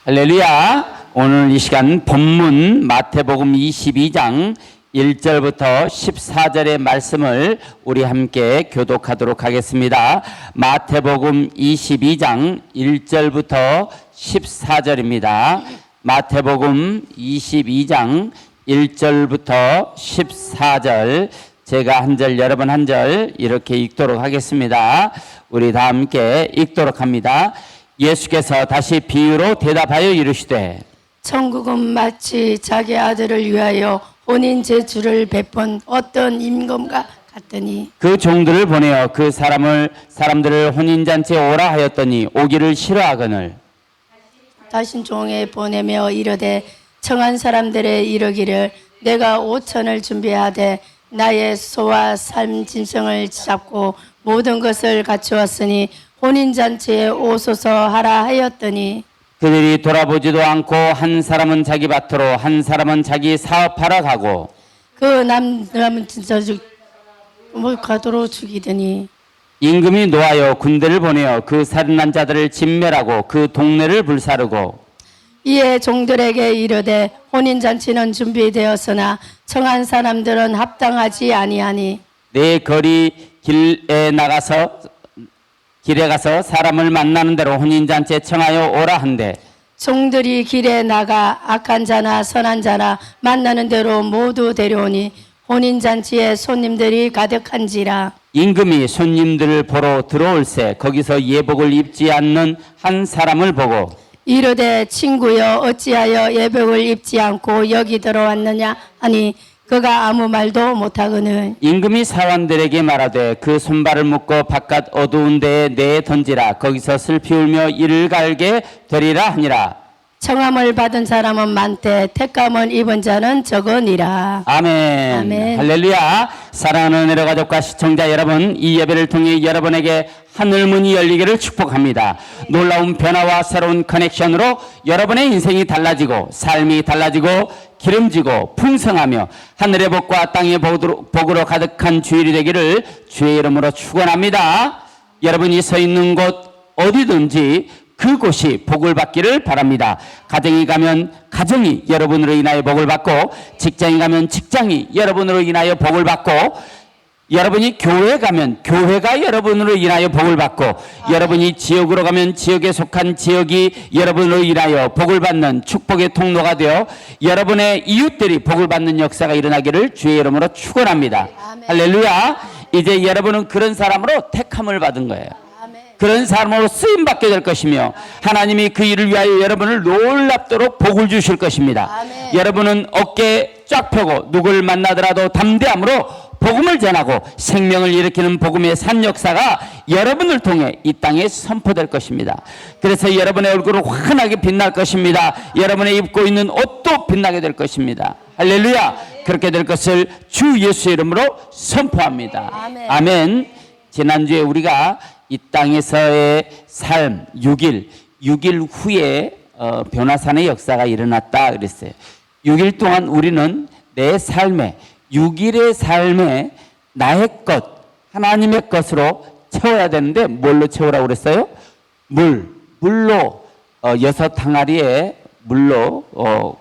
할렐루야. 오늘 이 시간 본문 마태복음 22장 1절부터 14절의 말씀을 우리 함께 교독하도록 하겠습니다. 마태복음 22장 1절부터 14절입니다. 마태복음 22장 1절부터 14절, 제가 한 절 여러분 한 절 이렇게 읽도록 하겠습니다. 우리 다 함께 읽도록 합니다. 예수께서 다시 비유로 대답하여 이르시되 천국은 마치 자기 아들을 위하여 혼인 제주를 베푼 어떤 임금과 같더니 그 종들을 보내어 그 사람들을 혼인잔치에 오라 하였더니 오기를 싫어하거늘 다신 종에 보내며 이르되 청한 사람들의 이르기를 내가 5천을 준비하되 나의 소와 삶 짐승을 잡고 모든 것을 갖추었으니 혼인잔치에 오소서 하라 하였더니 그들이 돌아보지도 않고 한 사람은 자기 밭으로 한 사람은 자기 사업하러 가고 그 남은 진짜 가도록 죽이더니 임금이 노하여 군대를 보내어 그 살인한 자들을 진멸하고 그 동네를 불사르고 이에 종들에게 이르되 혼인잔치는 준비되었으나 청한 사람들은 합당하지 아니하니 내 거리 길에 가서 사람을 만나는 대로 혼인잔치에 청하여 오라 한대 종들이 길에 나가 악한 자나 선한 자나 만나는 대로 모두 데려오니 혼인잔치에 손님들이 가득한지라. 임금이 손님들을 보러 들어올새 거기서 예복을 입지 않는 한 사람을 보고 이르되 친구여 어찌하여 예복을 입지 않고 여기 들어왔느냐 하니 그가 아무 말도 못하거늘 임금이 사원들에게 말하되 그 손발을 묶어 바깥 어두운 데에 내에 던지라 거기서 슬피 울며 이를 갈게 되리라 하니라. 청함을 받은 사람은 많되 택감을 입은 자는 적으니라. 아멘. 아멘. 할렐루야. 사랑하는 은혜로 가족과 시청자 여러분, 이 예배를 통해 여러분에게 하늘문이 열리기를 축복합니다. 놀라운 변화와 새로운 커넥션으로 여러분의 인생이 달라지고 삶이 달라지고 기름지고 풍성하며 하늘의 복과 땅의 복으로 가득한 주일이 되기를 주의 이름으로 축원합니다. 여러분이 서 있는 곳 어디든지 그곳이 복을 받기를 바랍니다. 가정에 가면 가정이 여러분으로 인하여 복을 받고, 직장에 가면 직장이 여러분으로 인하여 복을 받고, 여러분이 교회에 가면 교회가 여러분으로 인하여 복을 받고, 여러분이 지역으로 가면 지역에 속한 지역이 여러분으로 인하여 복을 받는 축복의 통로가 되어 여러분의 이웃들이 복을 받는 역사가 일어나기를 주의 이름으로 축원합니다. 할렐루야. 이제 여러분은 그런 사람으로 택함을 받은 거예요. 그런 사람으로 쓰임받게 될 것이며 하나님이 그 일을 위하여 여러분을 놀랍도록 복을 주실 것입니다. 아멘. 여러분은 어깨 쫙 펴고 누굴 만나더라도 담대함으로 복음을 전하고 생명을 일으키는 복음의 산 역사가 여러분을 통해 이 땅에 선포될 것입니다. 그래서 여러분의 얼굴은 환하게 빛날 것입니다. 여러분의 입고 있는 옷도 빛나게 될 것입니다. 할렐루야. 그렇게 될 것을 주 예수의 이름으로 선포합니다. 아멘. 아멘. 지난주에 우리가 이 땅에서의 삶 6일 후에 변화산의 역사가 일어났다 그랬어요. 6일 동안 우리는 내 삶에 6일의 삶에 나의 것, 하나님의 것으로 채워야 되는데 뭘로 채우라고 그랬어요? 물로 6항아리에 물로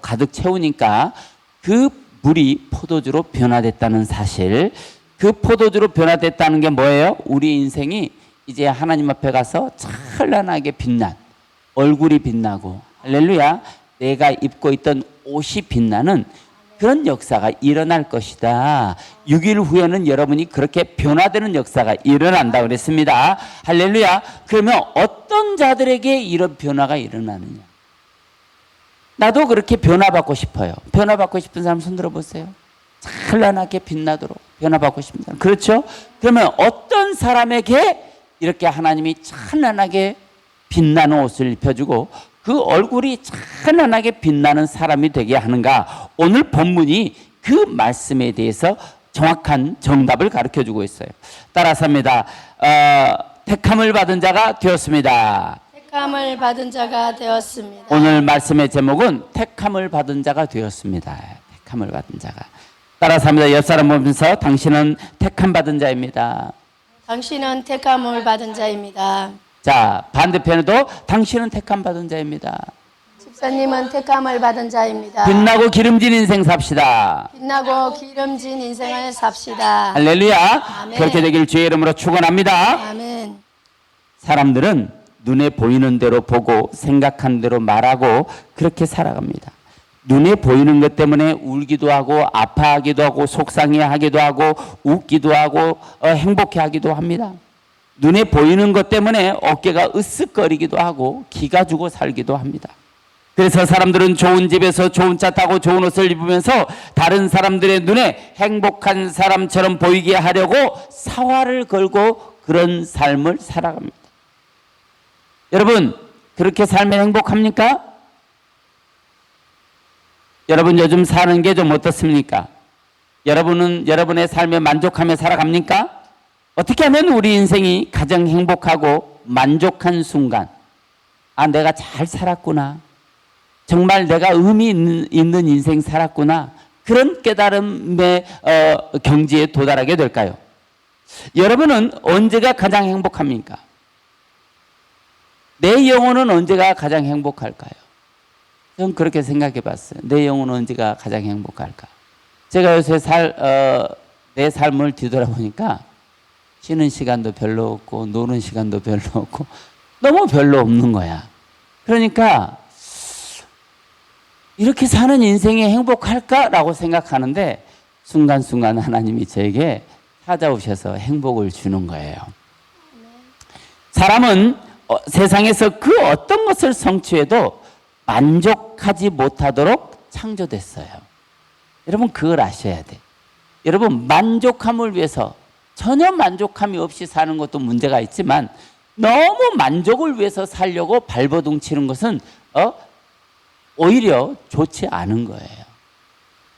가득 채우니까 그 물이 포도주로 변화됐다는 사실, 그 포도주로 변화됐다는 게 뭐예요? 우리 인생이 이제 하나님 앞에 가서 찬란하게 빛난 얼굴이 빛나고, 할렐루야, 내가 입고 있던 옷이 빛나는 그런 역사가 일어날 것이다. 6일 후에는 여러분이 그렇게 변화되는 역사가 일어난다 그랬습니다. 할렐루야. 그러면 어떤 자들에게 이런 변화가 일어나느냐? 나도 그렇게 변화받고 싶어요. 변화받고 싶은 사람 손 들어보세요. 찬란하게 빛나도록 변화받고 싶습니다. 그렇죠? 그러면 어떤 사람에게 이렇게 하나님이 찬란하게 빛나는 옷을 입혀주고 그 얼굴이 찬란하게 빛나는 사람이 되게 하는가? 오늘 본문이 그 말씀에 대해서 정확한 정답을 가르쳐주고 있어요. 따라서 합니다. 택함을 받은 자가 되었습니다. 택함을 받은 자가 되었습니다. 오늘 말씀의 제목은 택함을 받은 자가 되었습니다. 택함을 받은 자가. 따라서 합니다. 옆 사람 보면서 당신은 택함 받은 자입니다. 당신은 택함을 받은 자입니다. 자, 반대편에도 당신은 택함 받은 자입니다. 목사님은 택함을 받은 자입니다. 빛나고 기름진 인생 삽시다. 빛나고 기름진 인생을 삽시다. 할렐루야. 아멘. 그렇게 되길 주의 이름으로 축원합니다. 아멘. 사람들은 눈에 보이는 대로 보고 생각한 대로 말하고 그렇게 살아갑니다. 눈에 보이는 것 때문에 울기도 하고 아파하기도 하고 속상해하기도 하고 웃기도 하고 행복해하기도 합니다. 눈에 보이는 것 때문에 어깨가 으쓱거리기도 하고 기가 죽어 살기도 합니다. 그래서 사람들은 좋은 집에서 좋은 차 타고 좋은 옷을 입으면서 다른 사람들의 눈에 행복한 사람처럼 보이게 하려고 사활을 걸고 그런 삶을 살아갑니다. 여러분, 그렇게 살면 행복합니까? 여러분 요즘 사는 게 좀 어떻습니까? 여러분은 여러분의 삶에 만족하며 살아갑니까? 어떻게 하면 우리 인생이 가장 행복하고 만족한 순간, 아, 내가 잘 살았구나. 정말 내가 의미 있는 인생 살았구나. 그런 깨달음의 경지에 도달하게 될까요? 여러분은 언제가 가장 행복합니까? 내 영혼은 언제가 가장 행복할까요? 저는 그렇게 생각해 봤어요. 내 영혼은 언제가 가장 행복할까? 제가 요새 내 삶을 뒤돌아보니까 쉬는 시간도 별로 없고 노는 시간도 별로 없고 너무 별로 없는 거야. 그러니까 이렇게 사는 인생이 행복할까라고 생각하는데 순간순간 하나님이 저에게 찾아오셔서 행복을 주는 거예요. 사람은 세상에서 그 어떤 것을 성취해도 만족하지 못하도록 창조됐어요. 여러분 그걸 아셔야 돼. 여러분 만족함을 위해서 전혀 만족함이 없이 사는 것도 문제가 있지만 너무 만족을 위해서 살려고 발버둥 치는 것은 오히려 좋지 않은 거예요.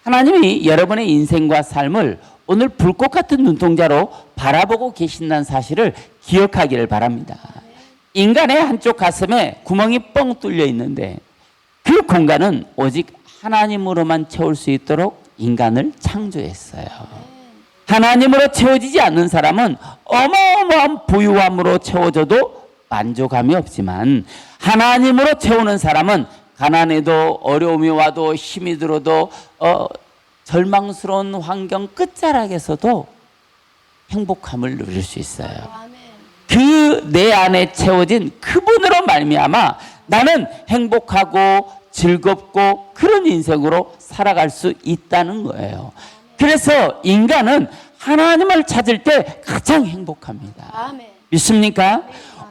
하나님이 여러분의 인생과 삶을 오늘 불꽃 같은 눈동자로 바라보고 계신다는 사실을 기억하기를 바랍니다. 인간의 한쪽 가슴에 구멍이 뻥 뚫려 있는데 그 공간은 오직 하나님으로만 채울 수 있도록 인간을 창조했어요. 하나님으로 채워지지 않는 사람은 어마어마한 부유함으로 채워져도 만족함이 없지만 하나님으로 채우는 사람은 가난해도 어려움이 와도 힘이 들어도 절망스러운 환경 끝자락에서도 행복함을 누릴 수 있어요. 그 내 안에 채워진 그분으로 말미암아 나는 행복하고 즐겁고 그런 인생으로 살아갈 수 있다는 거예요. 그래서 인간은 하나님을 찾을 때 가장 행복합니다. 아멘. 믿습니까?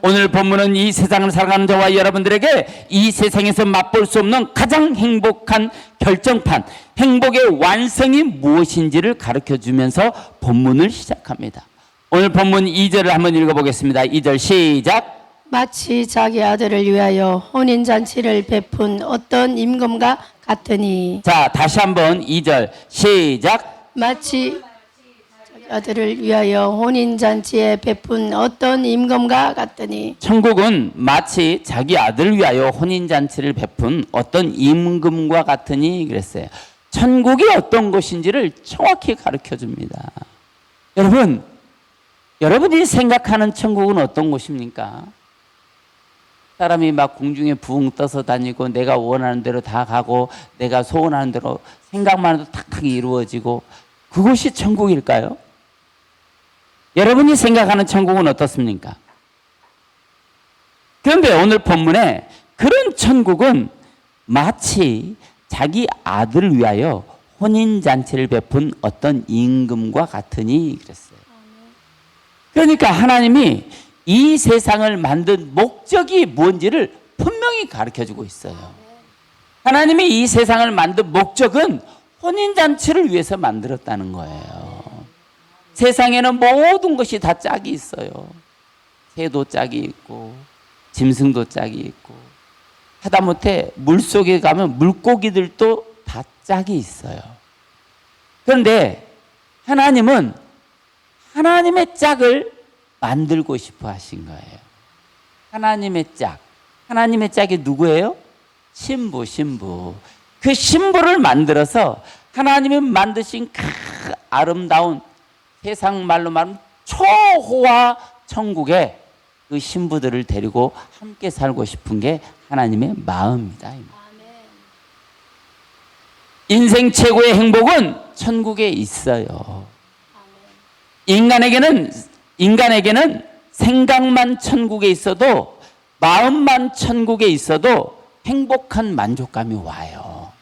오늘 본문은 이 세상을 살아가는 저와 여러분들에게 이 세상에서 맛볼 수 없는 가장 행복한 결정판, 행복의 완성이 무엇인지를 가르쳐 주면서 본문을 시작합니다. 오늘 본문 2절을 한번 읽어보겠습니다. 2절 시작. 마치 자기 아들을 위하여 혼인잔치를 베푼 어떤 임금과 같으니. 자, 다시 한번 2절 시작. 마치 자기 아들을 위하여 혼인잔치에 베푼 어떤 임금과 같으니. 천국은 마치 자기 아들을 위하여 혼인잔치를 베푼 어떤 임금과 같으니 그랬어요. 천국이 어떤 것인지를 정확히 가르쳐 줍니다. 여러분이 생각하는 천국은 어떤 곳입니까? 사람이 막 공중에 붕 떠서 다니고 내가 원하는 대로 다 가고 내가 소원하는 대로 생각만 해도 탁탁 이루어지고 그것이 천국일까요? 여러분이 생각하는 천국은 어떻습니까? 그런데 오늘 본문에 그런 천국은 마치 자기 아들을 위하여 혼인잔치를 베푼 어떤 임금과 같으니 그랬어요. 그러니까 하나님이 이 세상을 만든 목적이 뭔지를 분명히 가르쳐주고 있어요. 하나님이 이 세상을 만든 목적은 혼인잔치를 위해서 만들었다는 거예요. 세상에는 모든 것이 다 짝이 있어요. 새도 짝이 있고 짐승도 짝이 있고 하다못해 물속에 가면 물고기들도 다 짝이 있어요. 그런데 하나님은 하나님의 짝을 만들고 싶어 하신 거예요. 하나님의 짝. 하나님의 짝이 누구예요? 신부. 그 신부를 만들어서 하나님이 만드신 그 아름다운 세상 말로 말하면 초호화 천국에 그 신부들을 데리고 함께 살고 싶은 게 하나님의 마음입니다. 인생 최고의 행복은 천국에 있어요. 인간에게는 생각만 천국에 있어도, 마음만 천국에 있어도 행복한 만족감이 와요.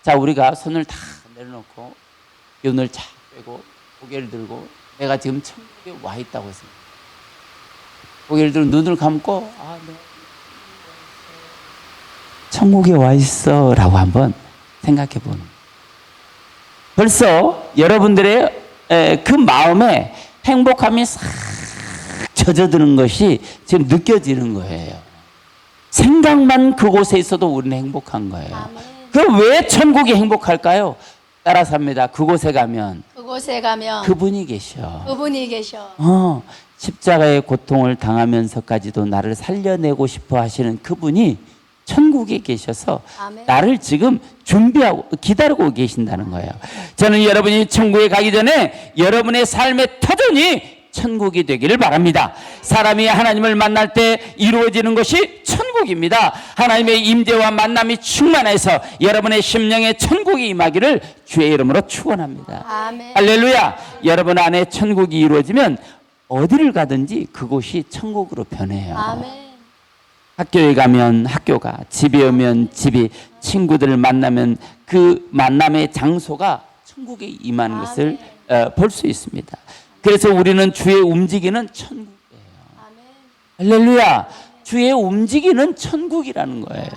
자, 우리가 손을 다 내려놓고 눈을 쫙 빼고 고개를 들고 내가 지금 천국에 와 있다고 했습니다. 고개를 들고 눈을 감고 네. 천국에 와 있어 라고 한번 생각해 보는 거예요. 벌써 여러분들의 그 마음에 행복함이 싹 젖어드는 것이 지금 느껴지는 거예요. 생각만 그곳에 있어도 우리는 행복한 거예요. 그럼 왜 천국이 행복할까요? 따라서 합니다. 그곳에 가면 그분이 계셔. 십자가의 고통을 당하면서까지도 나를 살려내고 싶어 하시는 그분이 천국에 계셔서 아멘. 나를 지금 준비하고 기다리고 계신다는 거예요. 저는 여러분이 천국에 가기 전에 여러분의 삶의 터전이 천국이 되기를 바랍니다. 사람이 하나님을 만날 때 이루어지는 것이 천국입니다. 하나님의 임재와 만남이 충만해서 여러분의 심령에 천국이 임하기를 주의 이름으로 축원합니다. 아멘. 할렐루야. 여러분 안에 천국이 이루어지면 어디를 가든지 그곳이 천국으로 변해요. 아멘. 학교에 가면 학교가, 집에 오면 집이, 친구들을 만나면 그 만남의 장소가 천국에 임하는 것을 볼 수 있습니다. 그래서 우리는 주의 움직이는 천국이에요. 할렐루야. 주의 움직이는 천국이라는 거예요.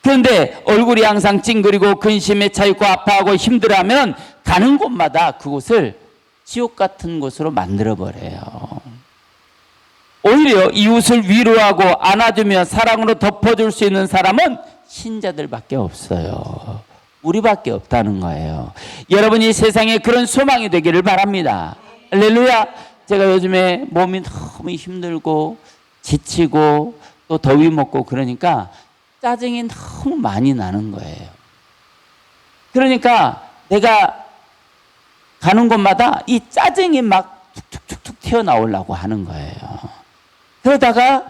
그런데 얼굴이 항상 찡그리고 근심에 차있고 아파하고 힘들어하면 가는 곳마다 그곳을 지옥 같은 곳으로 만들어버려요. 오히려 이웃을 위로하고 안아주며 사랑으로 덮어줄 수 있는 사람은 신자들밖에 없어요. 우리밖에 없다는 거예요. 여러분이 세상에 그런 소망이 되기를 바랍니다. 할렐루야. 제가 요즘에 몸이 너무 힘들고 지치고 또 더위 먹고 그러니까 짜증이 너무 많이 나는 거예요. 그러니까 내가 가는 곳마다 이 짜증이 막 툭툭툭툭 튀어나오려고 하는 거예요. 그러다가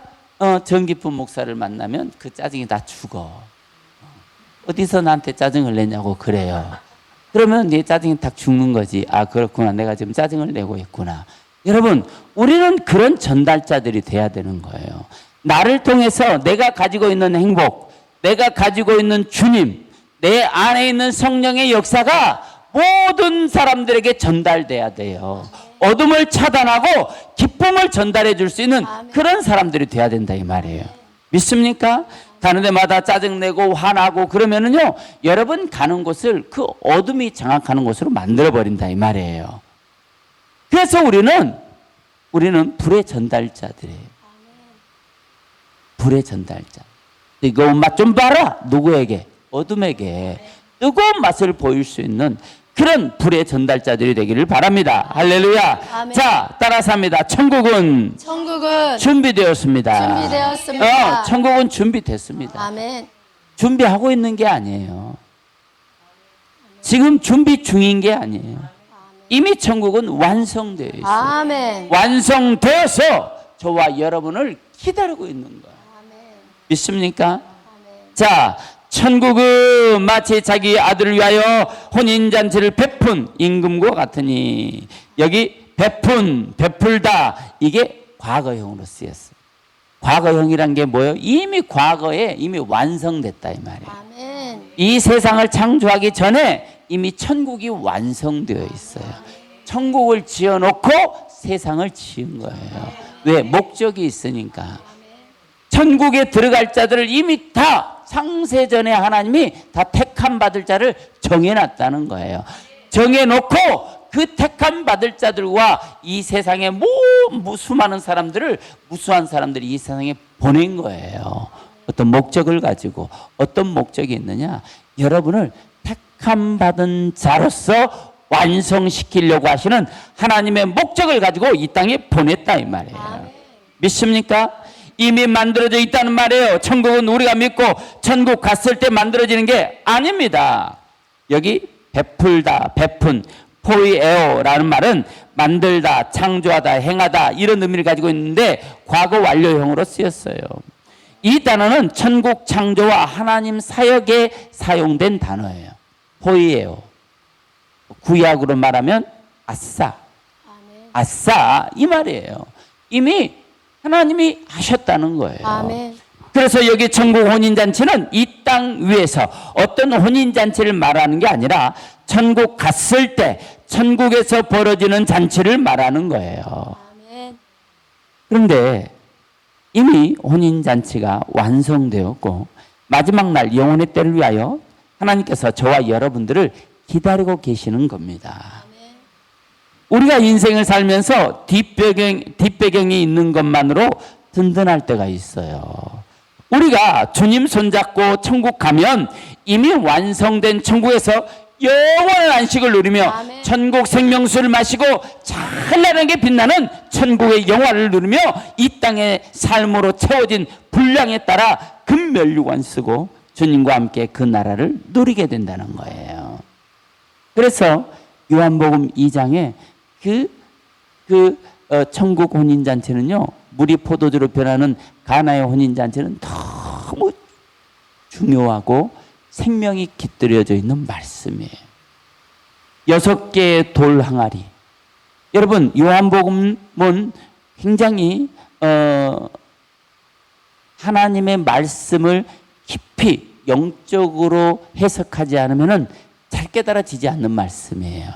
정기품 목사를 만나면 그 짜증이 다 죽어. 어디서 나한테 짜증을 내냐고 그래요. 그러면 네 짜증이 딱 죽는 거지. 아, 그렇구나. 내가 지금 짜증을 내고 있구나. 여러분, 우리는 그런 전달자들이 돼야 되는 거예요. 나를 통해서 내가 가지고 있는 행복, 내가 가지고 있는 주님, 내 안에 있는 성령의 역사가 모든 사람들에게 전달돼야 돼요. 어둠을 차단하고 기쁨을 전달해 줄 수 있는 그런 사람들이 돼야 된다 이 말이에요. 믿습니까? 가는 데마다 짜증내고 화나고 그러면은요, 여러분 가는 곳을 그 어둠이 장악하는 곳으로 만들어 버린다 이 말이에요. 그래서 우리는 불의 전달자들이에요. 불의 전달자. 뜨거운 맛 좀 봐라. 누구에게? 어둠에게 뜨거운 맛을 보일 수 있는 그런 불의 전달자들이 되기를 바랍니다. 할렐루야. 아멘. 자, 따라서 합니다. 천국은 준비되었습니다. 천국은 준비됐습니다. 아멘. 준비하고 있는 게 아니에요. 지금 준비 중인 게 아니에요. 이미 천국은 완성되어 있어요. 아멘. 완성되어서 저와 여러분을 기다리고 있는 거예요. 믿습니까? 자, 천국은 마치 자기 아들을 위하여 혼인잔치를 베푼 임금과 같으니, 여기 베풀다 이게 과거형으로 쓰였어요. 과거형이란 게 뭐예요? 이미 과거에 이미 완성됐다 이 말이에요. 아멘. 이 세상을 창조하기 전에 이미 천국이 완성되어 있어요. 천국을 지어놓고 세상을 지은 거예요. 왜? 목적이 있으니까. 천국에 들어갈 자들을 이미 다 창세전에 하나님이 다 택함 받을 자를 정해놨다는 거예요. 정해놓고 그 택함 받을 자들과 이 세상에 수많은 사람들을, 무수한 사람들이 이 세상에 보낸 거예요. 어떤 목적을 가지고. 어떤 목적이 있느냐? 여러분을 택함 받은 자로서 완성시키려고 하시는 하나님의 목적을 가지고 이 땅에 보냈다 이 말이에요. 믿습니까? 이미 만들어져 있다는 말이에요. 천국은 우리가 믿고 천국 갔을 때 만들어지는 게 아닙니다. 여기 베풀다, 베푼, 포이에오라는 말은 만들다, 창조하다, 행하다 이런 의미를 가지고 있는데 과거 완료형으로 쓰였어요. 이 단어는 천국 창조와 하나님 사역에 사용된 단어예요. 호의예요. 구약으로 말하면 아싸. 아멘. 아싸 이 말이에요. 이미 하나님이 하셨다는 거예요. 아멘. 그래서 여기 천국 혼인잔치는 이 땅 위에서 어떤 혼인잔치를 말하는 게 아니라 천국 갔을 때 천국에서 벌어지는 잔치를 말하는 거예요. 아멘. 그런데 이미 혼인잔치가 완성되었고 마지막 날 영혼의 때를 위하여 하나님께서 저와 여러분들을 기다리고 계시는 겁니다. 아멘. 우리가 인생을 살면서 뒷배경이 있는 것만으로 든든할 때가 있어요. 우리가 주님 손잡고 천국 가면 이미 완성된 천국에서 영원한 안식을 누리며 아멘. 천국 생명수를 마시고 찬란하게 빛나는 천국의 영화를 누리며 이 땅의 삶으로 채워진 분량에 따라 금면류관 쓰고 주님과 함께 그 나라를 누리게 된다는 거예요. 그래서 요한복음 2장에 천국 혼인잔치는요, 물이 포도주로 변하는 가나의 혼인잔치는 너무 중요하고 생명이 깃들여져 있는 말씀이에요. 6개의 돌 항아리. 여러분, 요한복음은 굉장히 하나님의 말씀을 깊이 영적으로 해석하지 않으면은 잘 깨달아지지 않는 말씀이에요.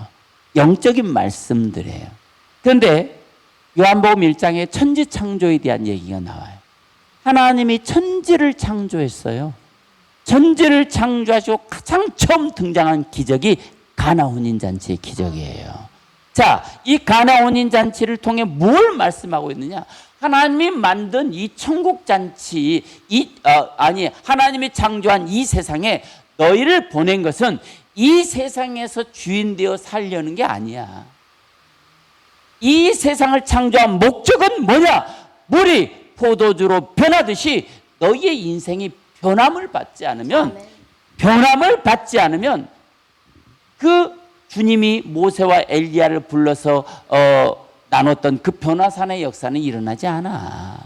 영적인 말씀들이에요. 그런데 요한복음 1장에 천지 창조에 대한 얘기가 나와요. 하나님이 천지를 창조했어요. 천지를 창조하시고 가장 처음 등장한 기적이 가나 혼인잔치의 기적이에요. 자, 이 가나 혼인잔치를 통해 뭘 말씀하고 있느냐? 하나님이 만든 이 천국잔치, 하나님이 창조한 이 세상에 너희를 보낸 것은 이 세상에서 주인 되어 살려는 게 아니야. 이 세상을 창조한 목적은 뭐냐? 물이 포도주로 변하듯이 너희의 인생이 변함을 받지 않으면 그 주님이 모세와 엘리야를 불러서 나눴던 그 변화산의 역사는 일어나지 않아.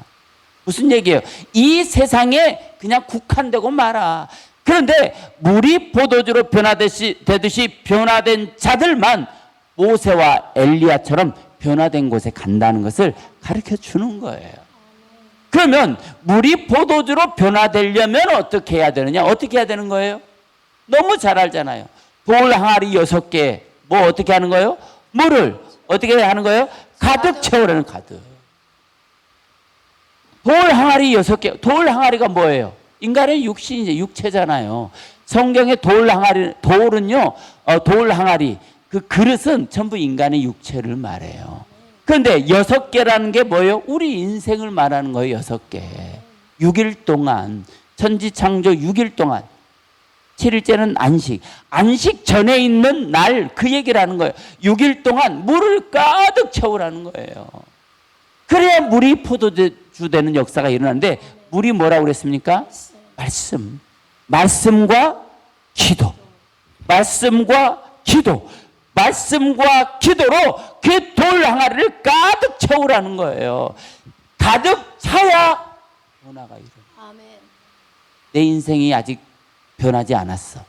무슨 얘기예요? 이 세상에 그냥 국한되고 말아. 그런데 물이 포도주로 되듯이 변화된 자들만 모세와 엘리야처럼 변화된 곳에 간다는 것을 가르쳐 주는 거예요. 그러면 물이 포도주로 변화되려면 어떻게 해야 되느냐? 어떻게 해야 되는 거예요? 너무 잘 알잖아요. 돌 항아리 6개, 뭐 어떻게 하는 거예요? 물을 어떻게 하는 거예요? 가득 채우라는 가득. 돌 항아리 6개. 돌 항아리가 뭐예요? 인간의 육신이제 육체잖아요. 성경의 돌 항아리, 그 그릇은 전부 인간의 육체를 말해요. 그런데 6개라는 게 뭐예요? 우리 인생을 말하는 거예요. 6개. 6일 동안, 천지창조 6일 동안. 7일째는 안식 전에 있는 날, 그 얘기를 하는 거예요. 6일 동안 물을 가득 채우라는 거예요. 그래야 물이 포도주 되는 역사가 일어나는데, 물이 뭐라고 그랬습니까? 말씀. 말씀과 기도. 말씀과 기도. 말씀과 기도로 그 돌 항아리를 가득 채우라는 거예요. 가득 차야 변화가 일어나. 아멘. 내 인생이 아직 변하지 않았어.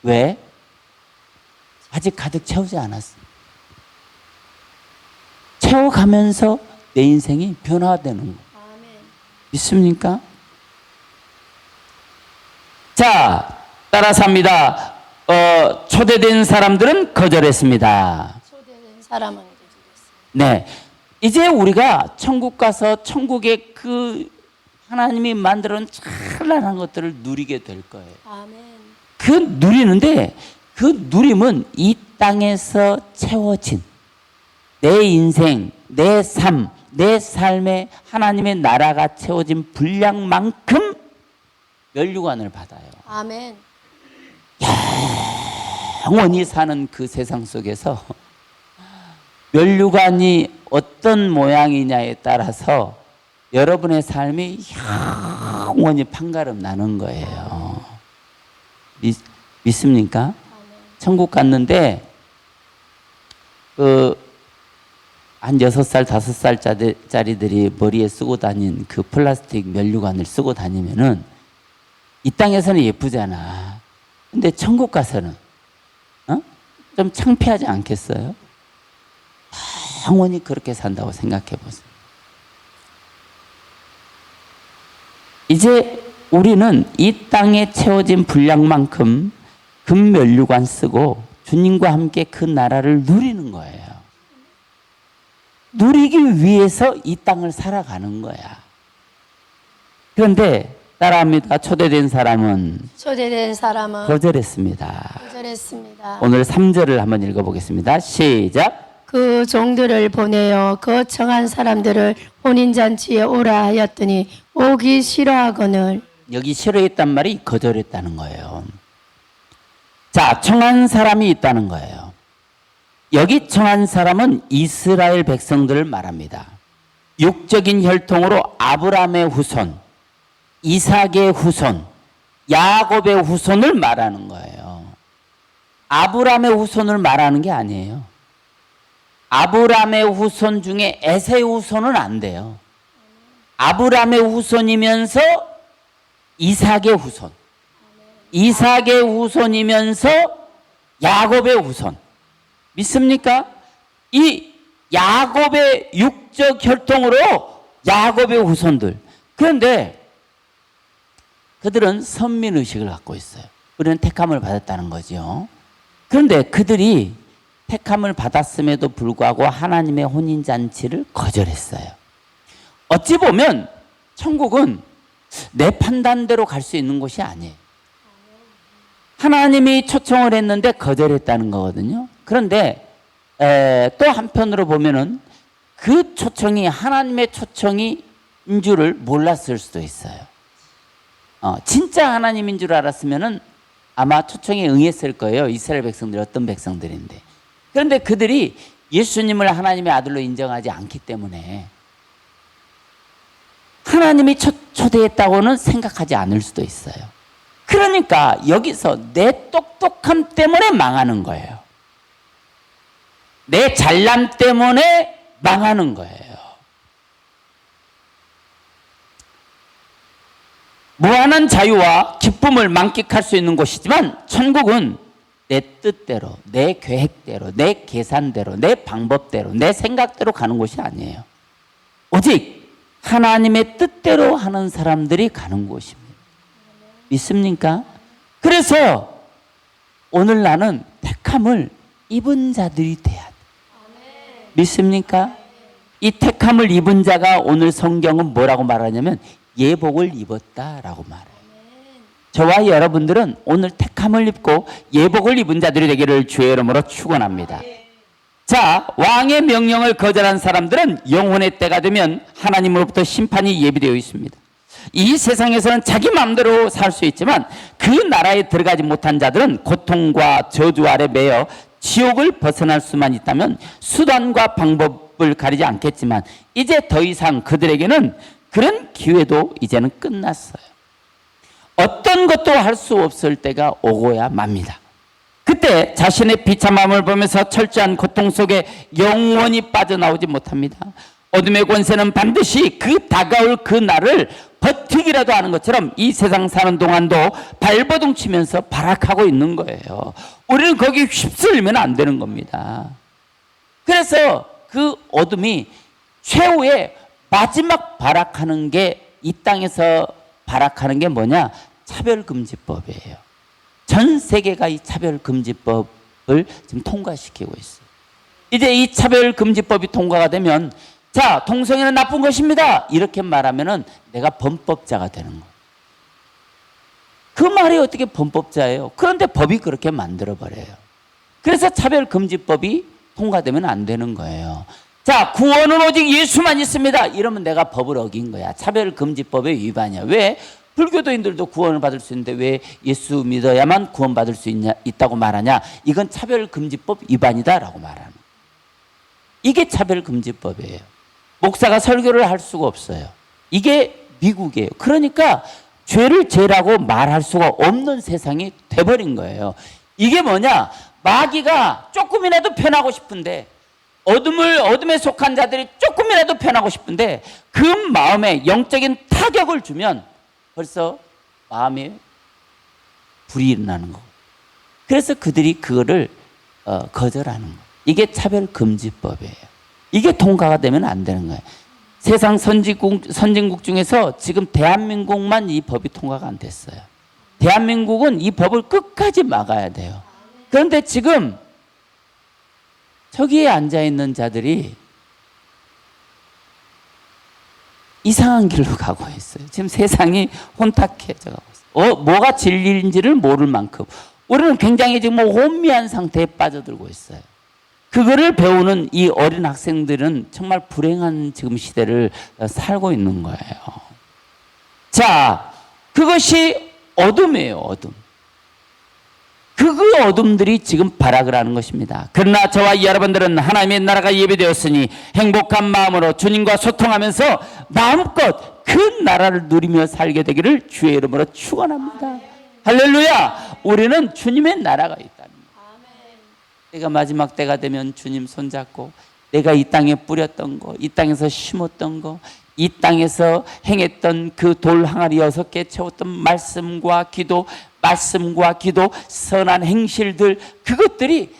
왜? 아직 가득 채우지 않았어. 채워가면서 내 인생이 변화되는 거. 아멘. 믿습니까? 자, 따라서 합니다. 초대된 사람들은 거절했습니다. 초대된 사람은 거절했습니다. 네. 이제 우리가 천국 가서 천국의 그 하나님이 만들어 놓은 찬란한 것들을 누리게 될 거예요. 아멘. 그 누리는데 그 누림은 이 땅에서 채워진 내 인생, 내 삶, 내 삶에 하나님의 나라가 채워진 분량만큼 면류관을 받아요. 아멘. 영원히 사는 그 세상 속에서 면류관이 어떤 모양이냐에 따라서 여러분의 삶이 영원히 판가름 나는 거예요. 믿습니까? 아멘. 천국 갔는데 한 6살, 5살짜리들이 머리에 쓰고 다닌 그 플라스틱 면류관을 쓰고 다니면은 이 땅에서는 예쁘잖아. 근데 천국 가서는 좀 창피하지 않겠어요? 영원히 그렇게 산다고 생각해 보세요. 이제 우리는 이 땅에 채워진 분량만큼 금면류관 쓰고 주님과 함께 그 나라를 누리는 거예요. 누리기 위해서 이 땅을 살아가는 거야. 그런데 따라합니다. 초대된 사람은 거절했습니다. 거절했습니다. 오늘 3절을 한번 읽어보겠습니다. 시작. 그 종들을 보내어 그 청한 사람들을 혼인잔치에 오라 하였더니 오기 싫어하거늘. 여기 싫어했단 말이 거절했다는 거예요. 자, 청한 사람이 있다는 거예요. 여기 청한 사람은 이스라엘 백성들을 말합니다. 육적인 혈통으로 아브라함의 후손, 이삭의 후손, 야곱의 후손을 말하는 거예요. 아브라함의 후손을 말하는 게 아니에요. 아브라함의 후손 중에 에세의 후손은 안 돼요. 아브라함의 후손이면서 이삭의 후손, 이삭의 후손이면서 야곱의 후손. 믿습니까? 이 야곱의 육적 혈통으로 야곱의 후손들. 그런데 그들은 선민의식을 갖고 있어요. 우리는 택함을 받았다는 거죠. 그런데 그들이 택함을 받았음에도 불구하고 하나님의 혼인잔치를 거절했어요. 어찌 보면 천국은 내 판단대로 갈 수 있는 곳이 아니에요. 하나님이 초청을 했는데 거절했다는 거거든요. 그런데 또 한편으로 보면은 그 초청이 하나님의 초청인 줄을 몰랐을 수도 있어요. 진짜 하나님인 줄 알았으면은 아마 초청에 응했을 거예요. 이스라엘 백성들이 어떤 백성들인데. 그런데 그들이 예수님을 하나님의 아들로 인정하지 않기 때문에 하나님이 초대했다고는 생각하지 않을 수도 있어요. 그러니까 여기서 내 똑똑함 때문에 망하는 거예요. 내 잘남 때문에 망하는 거예요. 무한한 자유와 기쁨을 만끽할 수 있는 곳이지만 천국은 내 뜻대로, 내 계획대로, 내 계산대로, 내 방법대로, 내 생각대로 가는 곳이 아니에요. 오직 하나님의 뜻대로 하는 사람들이 가는 곳입니다. 믿습니까? 그래서 오늘 나는 택함을 입은 자들이 돼야 돼. 믿습니까? 이 택함을 입은 자가 오늘 성경은 뭐라고 말하냐면 예복을 입었다라고 말해요. 저와 여러분들은 오늘 택함을 입고 예복을 입은 자들이 되기를 주의 이름으로 축원합니다. 자, 왕의 명령을 거절한 사람들은 영혼의 때가 되면 하나님으로부터 심판이 예비되어 있습니다. 이 세상에서는 자기 마음대로 살 수 있지만 그 나라에 들어가지 못한 자들은 고통과 저주 아래 매여 지옥을 벗어날 수만 있다면 수단과 방법을 가리지 않겠지만 이제 더 이상 그들에게는 그런 기회도 이제는 끝났어요. 어떤 것도 할 수 없을 때가 오고야 맙니다. 그때 자신의 비참함을 보면서 철저한 고통 속에 영원히 빠져나오지 못합니다. 어둠의 권세는 반드시 그 다가올 그 날을 버티기라도 하는 것처럼 이 세상 사는 동안도 발버둥 치면서 발악하고 있는 거예요. 우리는 거기에 휩쓸리면 안 되는 겁니다. 그래서 그 어둠이 최후의 마지막 발악하는 게 이 땅에서 발악하는 게 뭐냐? 차별금지법이에요. 전 세계가 이 차별금지법을 지금 통과시키고 있어요. 이제 이 차별금지법이 통과가 되면 자, 동성애는 나쁜 것입니다. 이렇게 말하면은 내가 범법자가 되는 거예요. 그 말이 어떻게 범법자예요? 그런데 법이 그렇게 만들어버려요. 그래서 차별금지법이 통과되면 안 되는 거예요. 자, 구원은 오직 예수만 있습니다. 이러면 내가 법을 어긴 거야. 차별금지법의 위반이야. 왜? 불교도인들도 구원을 받을 수 있는데 왜 예수 믿어야만 구원받을 수 있다고 말하냐? 이건 차별금지법 위반이다라고 말하는 거예요. 이게 차별금지법이에요. 목사가 설교를 할 수가 없어요. 이게 미국이에요. 그러니까 죄를 죄라고 말할 수가 없는 세상이 돼버린 거예요. 이게 뭐냐? 마귀가 조금이라도 변하고 싶은데 어둠에 속한 자들이 조금이라도 변하고 싶은데 그 마음에 영적인 타격을 주면 벌써 마음에 불이 일어나는 거고, 그래서 그들이 그거를 거절하는 거예요. 이게 차별금지법이에요. 이게 통과가 되면 안 되는 거예요. 세상 선진국 중에서 지금 대한민국만 이 법이 통과가 안 됐어요. 대한민국은 이 법을 끝까지 막아야 돼요. 그런데 지금 저기에 앉아있는 자들이 이상한 길로 가고 있어요. 지금 세상이 혼탁해져 가고 있어요. 뭐가 진리인지를 모를 만큼 우리는 굉장히 지금 혼미한 상태에 빠져들고 있어요. 그거를 배우는 이 어린 학생들은 정말 불행한 지금 시대를 살고 있는 거예요. 자, 그것이 어둠이에요, 어둠. 그 어둠들이 지금 발악을 하는 것입니다. 그러나 저와 여러분들은 하나님의 나라가 예비되었으니 행복한 마음으로 주님과 소통하면서 마음껏 그 나라를 누리며 살게 되기를 주의 이름으로 축원합니다. 할렐루야! 우리는 주님의 나라가 있다는 거예요. 내가 마지막 때가 되면 주님 손잡고 내가 이 땅에 뿌렸던 거, 이 땅에서 심었던 거, 이 땅에서 행했던 그 돌 항아리 6개 채웠던 말씀과 기도, 선한 행실들, 그것들이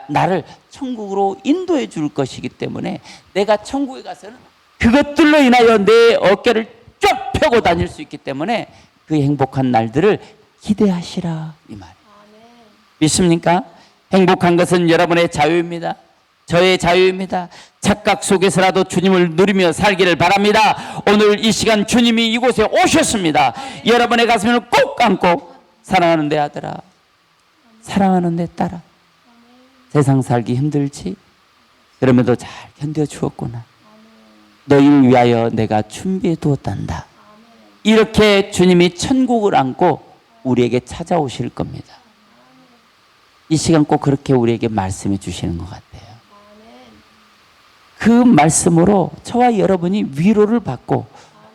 나를 천국으로 인도해 줄 것이기 때문에 내가 천국에 가서는 그것들로 인하여 내 어깨를 쭉 펴고 다닐 수 있기 때문에 그 행복한 날들을 기대하시라, 이 말이에요. 믿습니까? 행복한 것은 여러분의 자유입니다. 저의 자유입니다. 착각 속에서라도 주님을 누리며 살기를 바랍니다. 오늘 이 시간 주님이 이곳에 오셨습니다. 여러분의 가슴을 꼭 안고 사랑하는 내 아들아, 사랑하는 내 딸아, 세상 살기 힘들지? 그럼에도 잘 견뎌주었구나. 너희를 위하여 내가 준비해 두었단다. 이렇게 주님이 천국을 안고 우리에게 찾아오실 겁니다. 이 시간 꼭 그렇게 우리에게 말씀해 주시는 것 같아요. 그 말씀으로 저와 여러분이 위로를 받고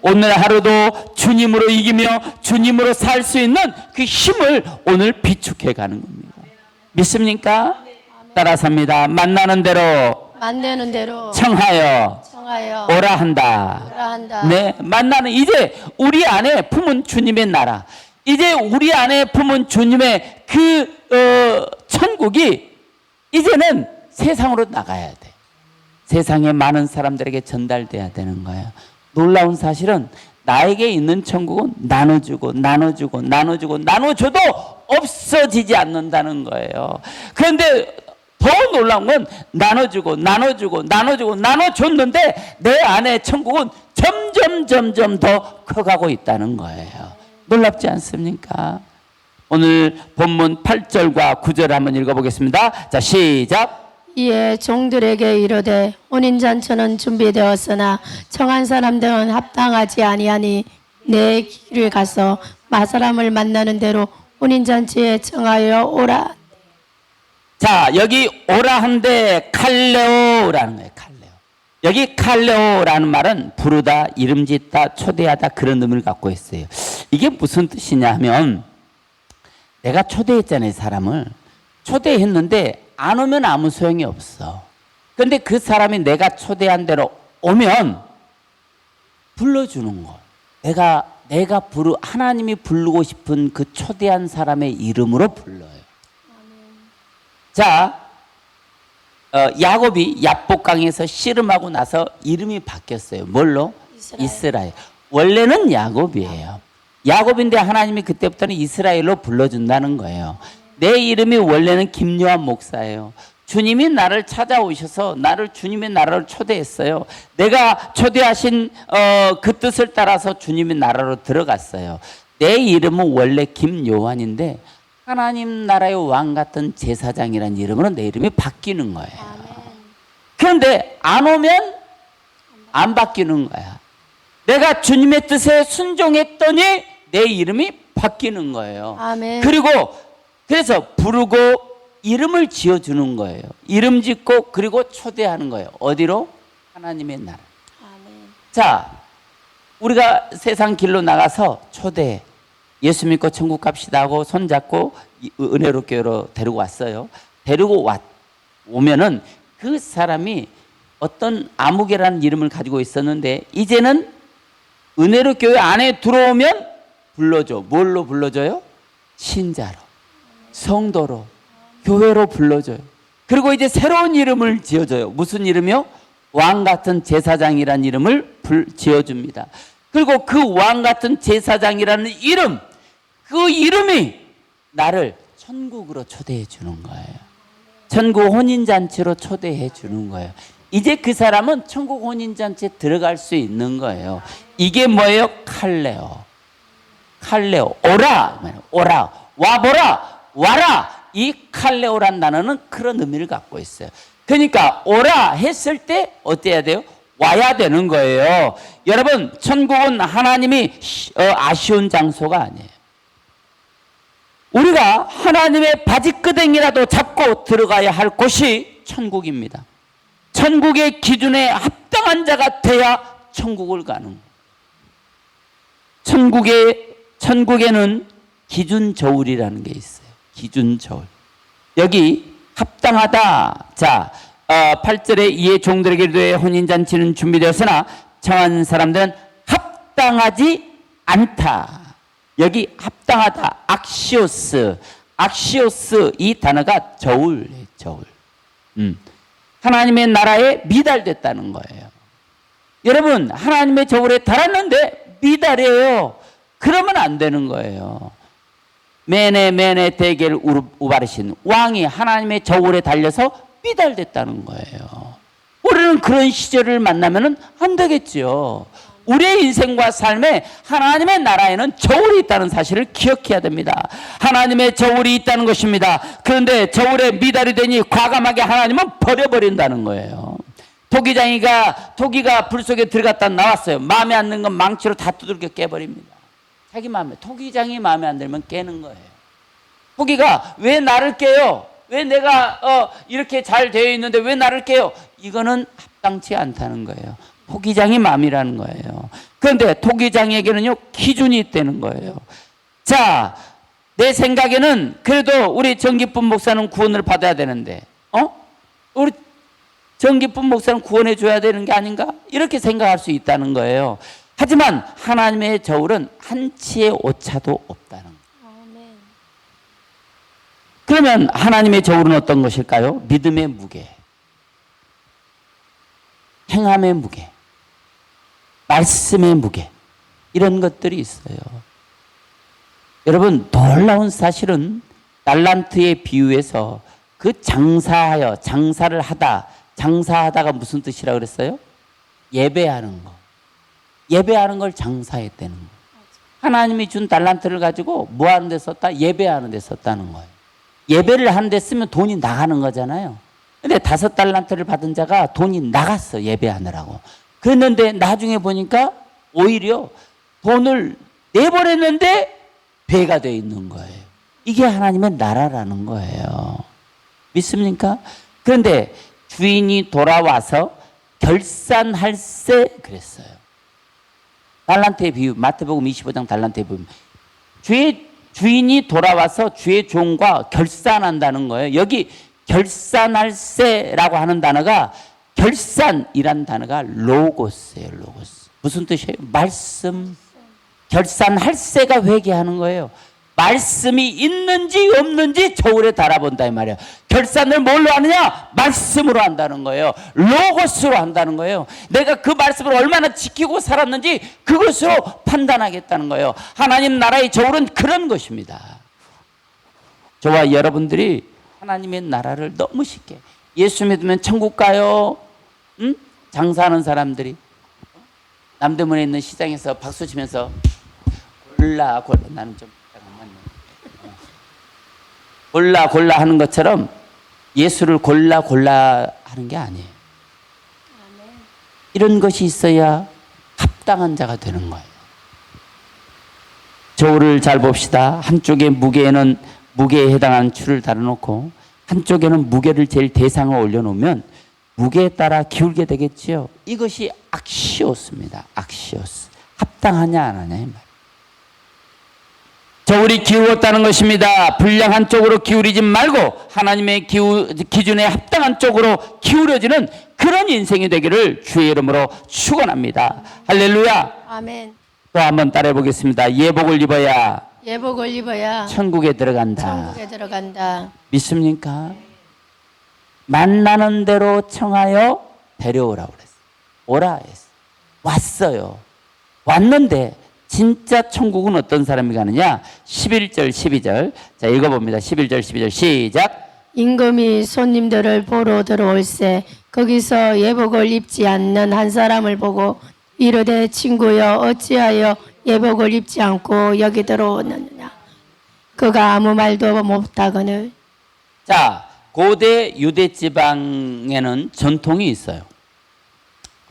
오늘 하루도 주님으로 이기며 주님으로 살 수 있는 그 힘을 오늘 비축해 가는 겁니다. 믿습니까? 따라삽니다. 만나는 대로 청하여 오라 한다. 네, 만나는, 이제 우리 안에 품은 주님의 나라, 이제 우리 안에 품은 주님의 천국이 이제는 세상으로 나가야 돼. 세상에 많은 사람들에게 전달돼야 되는 거예요. 놀라운 사실은 나에게 있는 천국은 나눠주고 나눠줘도 없어지지 않는다는 거예요. 그런데 더 놀라운 건 나눠줬는데 내 안에 천국은 점점 더 커가고 있다는 거예요. 놀랍지 않습니까? 오늘 본문 8절과 9절 한번 읽어보겠습니다. 자, 시작. 이에 종들에게 이르되 혼인잔치는 준비되었으나 청한 사람들은 합당하지 아니하니 내 길을 가서 마사람을 만나는 대로 혼인잔치에 청하여 오라. 자, 여기 오라 한데 칼레오라는 거예요. 칼레오. 여기 칼레오라는 말은 부르다, 이름짓다, 초대하다, 그런 의미를 갖고 있어요. 이게 무슨 뜻이냐 하면, 내가 초대했잖아요. 사람을 초대했는데 안 오면 아무 소용이 없어. 그런데 그 사람이 내가 초대한 대로 오면 불러주는 거. 하나님이 부르고 싶은 그 초대한 사람의 이름으로 불러요. 자, 야곱이 야복강에서 씨름하고 나서 이름이 바뀌었어요. 뭘로? 이스라엘. 원래는 야곱이에요. 야곱인데 하나님이 그때부터는 이스라엘로 불러준다는 거예요. 내 이름이 원래는 김요한 목사예요. 주님이 나를 찾아오셔서 나를 주님의 나라로 초대했어요. 내가 초대하신 그 뜻을 따라서 주님의 나라로 들어갔어요. 내 이름은 원래 김요한인데 하나님 나라의 왕 같은 제사장이라는 이름으로 내 이름이 바뀌는 거예요. 그런데 안 오면 안 바뀌는 거야. 내가 주님의 뜻에 순종했더니 내 이름이 바뀌는 거예요. 아멘. 그래서 부르고 이름을 지어주는 거예요. 이름 짓고 그리고 초대하는 거예요. 어디로? 하나님의 나라. 아멘. 자, 우리가 세상 길로 나가서 초대해. 예수 믿고 천국 갑시다 하고 손잡고 은혜롭게 데리고 왔어요. 오면은 그 사람이 어떤 아무개라는 이름을 가지고 있었는데 이제는 은혜로 교회 안에 들어오면 불러줘. 뭘로 불러줘요? 신자로, 성도로, 교회로 불러줘요. 그리고 이제 새로운 이름을 지어줘요. 무슨 이름이요? 왕 같은 제사장이라는 이름을 지어줍니다. 그리고 그 왕 같은 제사장이라는 이름, 그 이름이 나를 천국으로 초대해 주는 거예요. 천국 혼인잔치로 초대해 주는 거예요. 이제 그 사람은 천국 혼인잔치에 들어갈 수 있는 거예요. 이게 뭐예요? 칼레오. 칼레오. 오라. 오라. 와보라. 와라. 이 칼레오란 단어는 그런 의미를 갖고 있어요. 그러니까 오라 했을 때 어때야 돼요? 와야 되는 거예요. 여러분, 천국은 하나님이 아쉬운 장소가 아니에요. 우리가 하나님의 바지끄댕이라도 잡고 들어가야 할 곳이 천국입니다. 천국의 기준에 합당한 자가 돼야 천국을 가는 거예요. 천국에는 기준 저울이라는 게 있어요. 기준 저울. 여기 합당하다. 자, 8절에 이에 종들에게 대해 혼인잔치는 준비되었으나 정한 사람들은 합당하지 않다. 여기 합당하다. 악시오스. 악시오스 이 단어가 저울이에요. 저울. 하나님의 나라에 미달됐다는 거예요. 여러분, 하나님의 저울에 달았는데 미달이에요. 그러면 안 되는 거예요. 메네 대겔 우바르신 왕이 하나님의 저울에 달려서 미달됐다는 거예요. 우리는 그런 시절을 만나면 안 되겠죠. 우리의 인생과 삶에 하나님의 나라에는 저울이 있다는 사실을 기억해야 됩니다. 하나님의 저울이 있다는 것입니다. 그런데 저울에 미달이 되니 과감하게 하나님은 버려버린다는 거예요. 토기가 불 속에 들어갔다 나왔어요. 마음에 안 드는 건 망치로 다 두들겨 깨버립니다. 자기 마음에, 토기장이 마음에 안 들면 깨는 거예요. 토기가 왜 나를 깨요? 왜 내가 이렇게 잘 되어 있는데 왜 나를 깨요? 이거는 합당치 않다는 거예요. 토기장이 마음이라는 거예요. 그런데 토기장에게는요, 기준이 있다는 거예요. 자, 내 생각에는 그래도 우리 정기쁨 목사는 구원을 받아야 되는데, 우리 정기쁨 목사는 구원해 줘야 되는 게 아닌가? 이렇게 생각할 수 있다는 거예요. 하지만 하나님의 저울은 한치의 오차도 없다는 거예요. 그러면 하나님의 저울은 어떤 것일까요? 믿음의 무게, 행함의 무게, 말씀의 무게, 이런 것들이 있어요. 여러분, 놀라운 사실은 달란트의 비유에서 그 장사를 하다, 장사하다가 무슨 뜻이라 그랬어요? 예배하는 거. 예배하는 걸 장사했다는 거. 하나님이 준 달란트를 가지고 뭐 하는 데 썼다? 예배하는 데 썼다는 거예요. 예배를 하는 데 쓰면 돈이 나가는 거잖아요. 근데 5달란트를 받은 자가 돈이 나갔어, 예배하느라고. 그랬는데 나중에 보니까 오히려 돈을 내버렸는데 배가 돼 있는 거예요. 이게 하나님의 나라라는 거예요. 믿습니까? 그런데 주인이 돌아와서 결산할세 그랬어요. 달란트의 비유, 마태복음 25장 달란트의 비유. 주인이 돌아와서 주의 종과 결산한다는 거예요. 여기 결산할세라고 하는 단어가, 결산이란 단어가 로고스예요. 로고스. 무슨 뜻이에요? 말씀. 결산할세가 회개하는 거예요. 말씀이 있는지 없는지 저울에 달아본다 이 말이에요. 결산을 뭘로 하느냐? 말씀으로 한다는 거예요. 로고스로 한다는 거예요. 내가 그 말씀을 얼마나 지키고 살았는지 그것으로 판단하겠다는 거예요. 하나님 나라의 저울은 그런 것입니다. 저와 여러분들이 하나님의 나라를 너무 쉽게, 예수 믿으면 천국 가요, 장사하는 사람들이 남대문에 있는 시장에서 박수 치면서 골라 나는 좀 골라 하는 것처럼 예수를 골라 하는 게 아니에요. 이런 것이 있어야 합당한 자가 되는 거예요. 저울을 잘 봅시다. 한쪽에 무게에는 무게에 해당하는 추를 달아놓고 한쪽에는 무게를 제일 대상을 올려놓으면 무게에 따라 기울게 되겠지요. 이것이 악시오스입니다. 악시오스. 합당하냐 안 하냐 이 말. 저울이 기울었다는 것입니다. 불량한 쪽으로 기울이지 말고 하나님의 기준에 합당한 쪽으로 기울어지는 그런 인생이 되기를 주의 이름으로 축원합니다. 할렐루야. 아멘. 또 한번 따라해 보겠습니다. 예복을 입어야 예복을 입어야 천국에 들어간다. 천국에 들어간다. 믿습니까? 만나는 대로 청하여 데려오라고 그랬어요. 오라 했어요. 왔어요. 왔는데 진짜 천국은 어떤 사람이 가느냐? 11절 12절. 자, 읽어봅니다. 11절 12절 시작. 임금이 손님들을 보러 들어올세 거기서 예복을 입지 않는 한 사람을 보고 이르되 친구여 어찌하여 예복을 입지 않고 여기 들어오느냐. 그가 아무 말도 못하거늘. 자, 고대 유대 지방에는 전통이 있어요.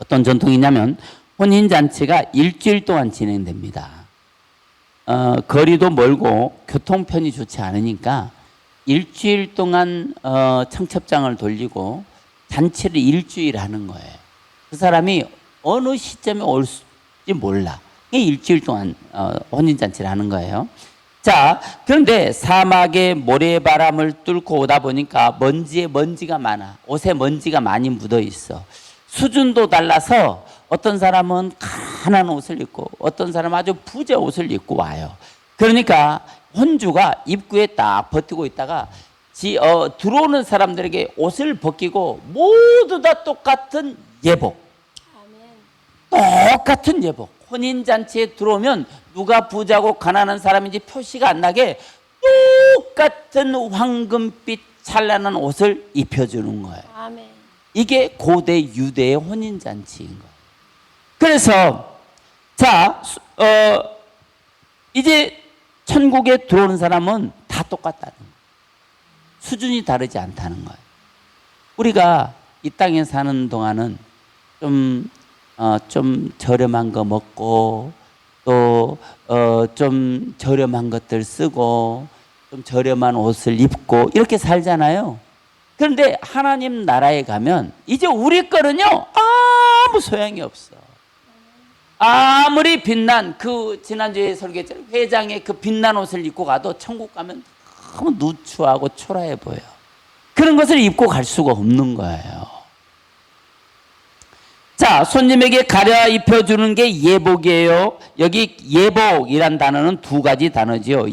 어떤 전통이냐면 혼인잔치가 일주일 동안 진행됩니다. 거리도 멀고 교통편이 좋지 않으니까 일주일 동안 청첩장을 돌리고 잔치를 일주일 하는 거예요. 그 사람이 어느 시점에 올지 몰라. 일주일 동안 혼인잔치를 하는 거예요. 자, 그런데 사막에 모래바람을 뚫고 오다 보니까 먼지에 먼지가 많아. 옷에 먼지가 많이 묻어 있어. 수준도 달라서 어떤 사람은 가난한 옷을 입고 어떤 사람은 아주 부자 옷을 입고 와요. 그러니까 혼주가 입구에 딱 버티고 있다가 들어오는 사람들에게 옷을 벗기고 모두 다 똑같은 예복. 똑같은 예복. 혼인잔치에 들어오면 누가 부자고 가난한 사람인지 표시가 안 나게 똑같은 황금빛 찬란한 옷을 입혀주는 거예요. 아멘. 이게 고대 유대의 혼인잔치인 거예요. 그래서 자, 이제 천국에 들어오는 사람은 다 똑같다는 거예요. 수준이 다르지 않다는 거예요. 우리가 이 땅에 사는 동안은 좀 저렴한 거 먹고 또 좀 저렴한 것들 쓰고 좀 저렴한 옷을 입고 이렇게 살잖아요. 그런데 하나님 나라에 가면 이제 우리 거는요 아무 소용이 없어. 아무리 빛난 그 지난주에 설교했잖아요. 회장의 그 빛난 옷을 입고 가도 천국 가면 너무 누추하고 초라해 보여. 그런 것을 입고 갈 수가 없는 거예요. 자, 손님에게 가려 입혀주는 게 예복이에요. 여기 예복이란 단어는 두 가지 단어지요.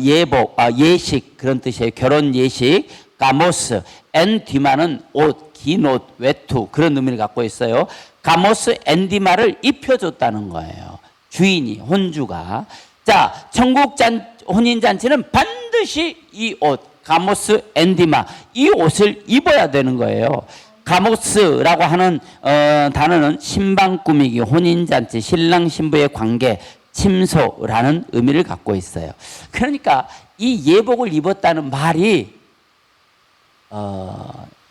예복, 예식 그런 뜻이에요. 결혼 예식, 가모스, 엔디마는 옷, 긴 옷, 외투 그런 의미를 갖고 있어요. 가모스 엔디마를 입혀줬다는 거예요. 주인이, 혼주가. 자, 천국 혼인잔치는 반드시 이 옷, 가모스 엔디마, 이 옷을 입어야 되는 거예요. 가모스라고 하는 단어는 신방 꾸미기, 혼인잔치, 신랑 신부의 관계, 침소라는 의미를 갖고 있어요. 그러니까 이 예복을 입었다는 말이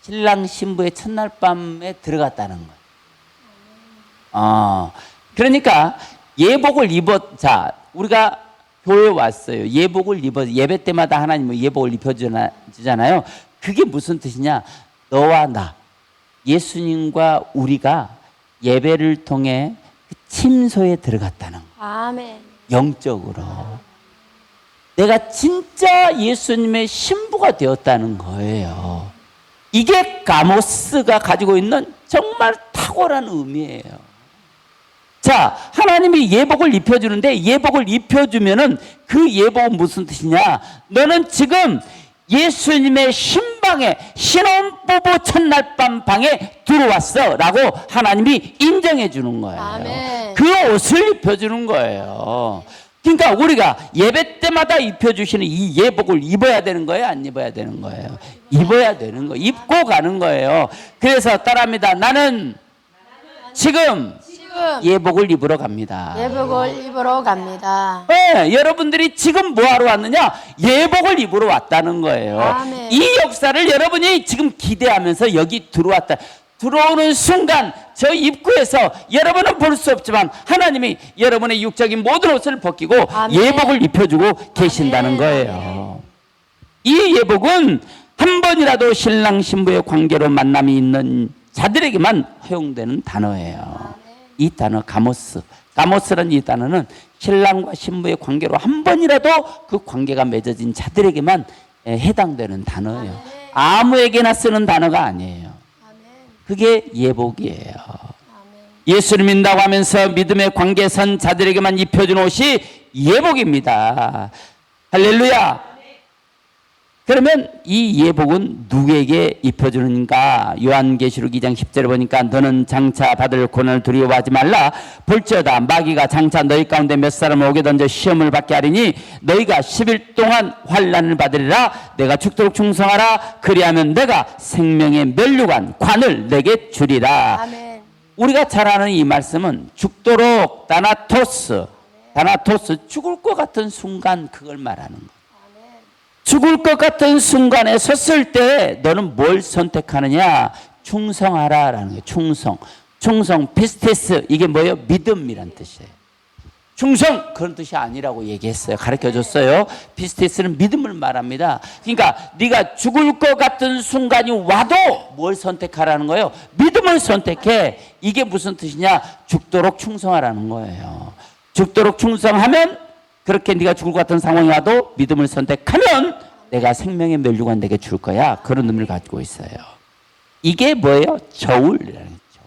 신랑 신부의 첫날 밤에 들어갔다는 거예요. 그러니까 예복을 자, 우리가 교회 왔어요. 예복을 예배 때마다 하나님은 예복을 입혀주잖아요. 그게 무슨 뜻이냐? 너와 나, 예수님과 우리가 예배를 통해 그 침소에 들어갔다는 거예요. 아멘. 영적으로. 내가 진짜 예수님의 신부가 되었다는 거예요. 이게 가모스가 가지고 있는 정말 탁월한 의미예요. 자, 하나님이 예복을 입혀주는데 예복을 입혀주면은 그 예복은 무슨 뜻이냐? 너는 지금 예수님의 신방에 신혼부부 첫날 밤 방에 들어왔어 라고 하나님이 인정해 주는 거예요. 아멘. 그 옷을 입혀주는 거예요. 그러니까 우리가 예배 때마다 입혀주시는 이 예복을 입어야 되는 거예요? 안 입어야 되는 거예요? 입어야 되는 거예요. 입고 가는 거예요. 그래서 따라합니다. 나는 지금 예복을 입으러 갑니다. 예복을 입으러 갑니다. 네, 여러분들이 지금 뭐하러 왔느냐? 예복을 입으러 왔다는 거예요. 아멘. 이 역사를 여러분이 지금 기대하면서 여기 들어왔다. 들어오는 순간 저 입구에서 여러분은 볼 수 없지만 하나님이 여러분의 육적인 모든 옷을 벗기고 아멘. 예복을 입혀주고 계신다는 아멘. 거예요. 이 예복은 한 번이라도 신랑 신부의 관계로 만남이 있는 자들에게만 허용되는 단어예요. 이 단어 가모스, 가모스라는 이 단어는 신랑과 신부의 관계로 한 번이라도 그 관계가 맺어진 자들에게만 해당되는 단어예요. 아무에게나 쓰는 단어가 아니에요. 그게 예복이에요. 예수를 믿는다고 하면서 믿음의 관계에 선 자들에게만 입혀준 옷이 예복입니다. 할렐루야. 그러면 이 예복은 누구에게 입혀주는가? 요한계시록 2장 10절에 보니까 너는 장차 받을 고난을 두려워하지 말라. 볼지어다 마귀가 장차 너희 가운데 몇 사람을 오게 던져 시험을 받게 하리니 너희가 10일 동안 환난을 받으리라. 내가 죽도록 충성하라. 그리하면 내가 생명의 면류관 관을 내게 주리라. 아멘. 우리가 잘 아는 이 말씀은 죽도록 다나토스 죽을 것 같은 순간 그걸 말하는 거예요. 죽을 것 같은 순간에 섰을 때 너는 뭘 선택하느냐? 충성하라라는 거예요. 충성 피스테스 이게 뭐예요? 믿음이란 뜻이에요. 충성 그런 뜻이 아니라고 얘기했어요. 가르쳐줬어요. 피스테스는 믿음을 말합니다. 그러니까 네가 죽을 것 같은 순간이 와도 뭘 선택하라는 거예요? 믿음을 선택해. 이게 무슨 뜻이냐? 죽도록 충성하라는 거예요. 죽도록 충성하면 그렇게 네가 죽을 것 같은 상황이 와도 믿음을 선택하면 내가 생명의 면류관 내게 줄 거야. 그런 의미를 가지고 있어요. 이게 뭐예요? 저울이라는 거죠.